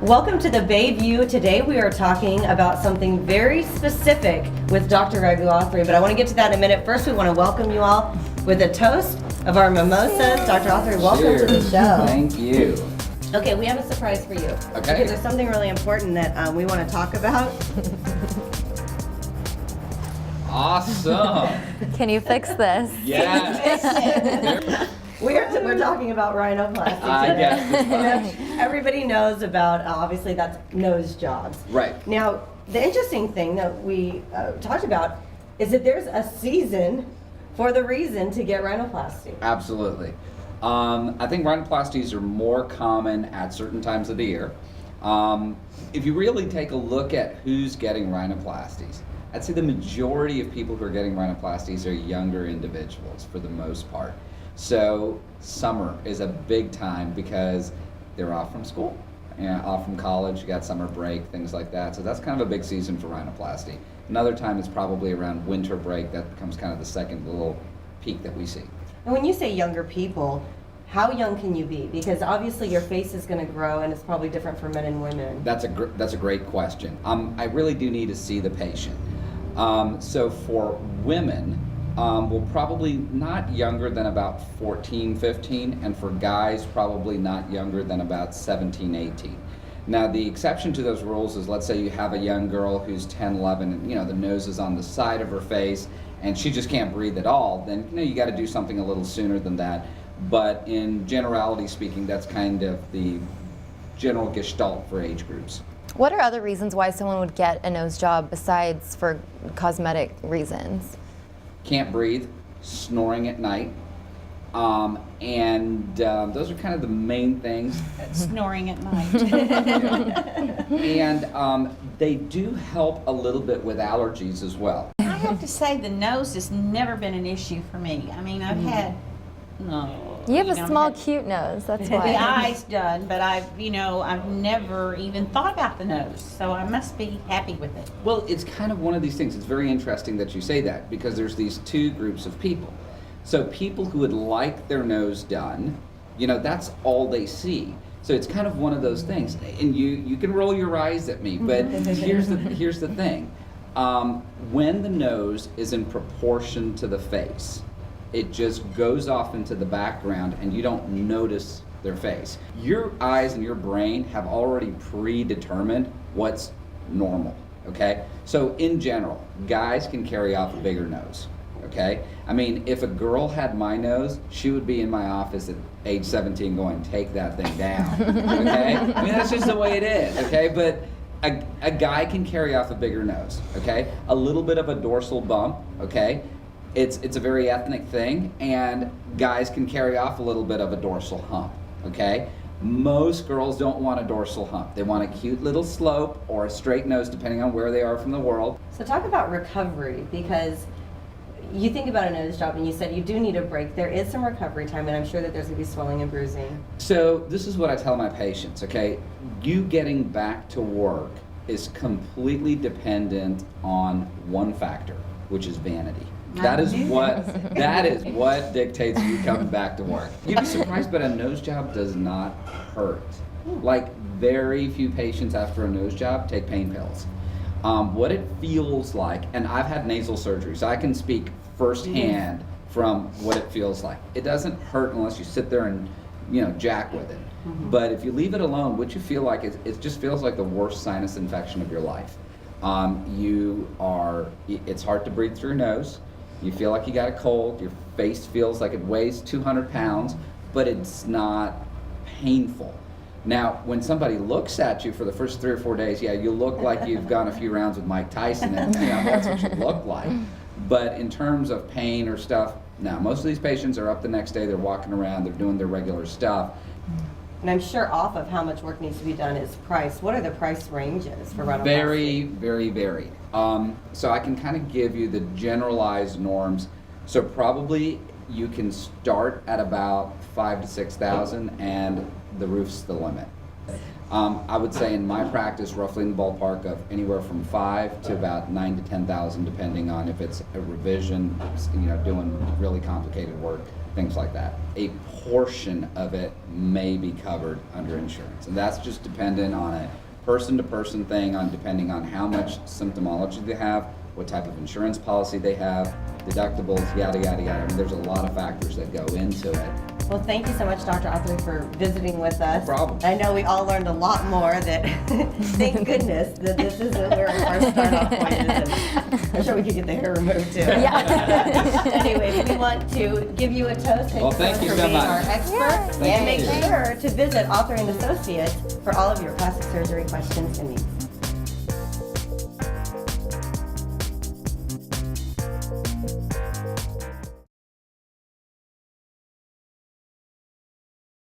Welcome to the Bayview. Today we are talking about something very specific with Dr. Autry, but I want to get to that in a minute. First, we want to welcome you all with a toast of our mimosas. Dr. Autry, welcome to the show. Thank you. Okay, we have a surprise for you. Okay. Because there's something really important that we want to talk about. Awesome. Can you fix this? Yes. We're talking about rhinoplasty today. Yes. Everybody knows about, obviously, that's nose jobs. Right. Now, the interesting thing that we talked about is that there's a season for the reason to get rhinoplasty. Absolutely. I think rhinoplasties are more common at certain times of the year. If you really take a look at who's getting rhinoplasties, I'd say the majority of people who are getting rhinoplasties are younger individuals for the most part. So summer is a big time because they're off from school and off from college, you got summer break, things like that. So that's kind of a big season for rhinoplasty. Another time is probably around winter break. That becomes kind of the second little peak that we see. And when you say younger people, how young can you be? Because obviously your face is going to grow and it's probably different for men and women. That's a great question. I really do need to see the patient. So for women, we'll probably not younger than about 14, 15, and for guys, probably not younger than about 17, 18. Now, the exception to those rules is, let's say you have a young girl who's 10, 11, and the nose is on the side of her face, and she just can't breathe at all, then you got to do something a little sooner than that. But in generality speaking, that's kind of the general gestalt for age groups. What are other reasons why someone would get a nose job besides for cosmetic reasons? Can't breathe, snoring at night, and those are kind of the main things. Snoring at night. And they do help a little bit with allergies as well. I have to say the nose has never been an issue for me. I mean, I've had, You have a small, cute nose, that's the why. eyes done, but I've never even thought about the nose, so I must be happy with it. Well, it's kind of one of these things. It's very interesting that you say that because there's these two groups of people. So people who would like their nose done, that's all they see. So it's kind of one of those things. And you can roll your eyes at me, but here's the thing. When the nose is in proportion to the face, it just goes off into the background and you don't notice their face. Your eyes and your brain have already predetermined what's normal, okay? So in general, guys can carry off a bigger nose, okay? I mean, if a girl had my nose, she would be in my office at age 17 going, take that thing down, okay? I mean, that's just the way it is, okay? But a guy can carry off a bigger nose, okay? A little bit of a dorsal bump, okay? It's a very ethnic thing, and guys can carry off a little bit of a dorsal hump, okay? Most girls don't want a dorsal hump. They want a cute little slope or a straight nose, depending on where they are from the world. So talk about recovery, because you think about a nose job and you said you do need a break. There is some recovery time, and I'm sure that there's going to be swelling and bruising. So this is what I tell my patients, okay? You getting back to work is completely dependent on one factor, which is vanity. That is what dictates you coming back to work. You'd be surprised, but a nose job does not hurt. Like, very few patients after a nose job take pain pills. What it feels like, and I've had nasal surgery, so I can speak firsthand from what it feels like. It doesn't hurt unless you sit there and jack with it. But if you leave it alone, what you feel like is it just feels like the worst sinus infection of your life. It's hard to breathe through your nose. You feel like you got a cold. Your face feels like it weighs 200 pounds, but it's not painful. Now, when somebody looks at you for the first 3 or 4 days, you look like you've gone a few rounds with Mike Tyson, and that's what you look like. But in terms of pain or stuff, no. Most of these patients are up the next day, they're walking around, they're doing their regular stuff. And I'm sure off of how much work needs to be done is price. What are the price ranges for rhinoplasty? Very, very varied. So I can kind of give you the generalized norms. So probably you can start at about 5,000 to 6,000, and the roof's the limit. I would say in my practice, roughly in the ballpark of anywhere from 5 to about 9,000 to 10,000, depending on if it's a revision, doing really complicated work, things like that. A portion of it may be covered under insurance, and that's just dependent on a person-to-person thing, on depending on how much symptomology they have, what type of insurance policy they have, deductibles, yada, yada, yada. I mean, there's a lot of factors that go into it. Well, thank you so much, Dr. Othry, for visiting with us. No problem. I know we all learned a lot more that, thank goodness, that this isn't where our start off point is. And I'm sure we could get the hair removed too. Yeah. Anyways, we want to give you a toast. Well, thank you for so being much. our expert. Yeah. Thank And make you. sure to visit Author and Associates for all of your plastic surgery questions and needs.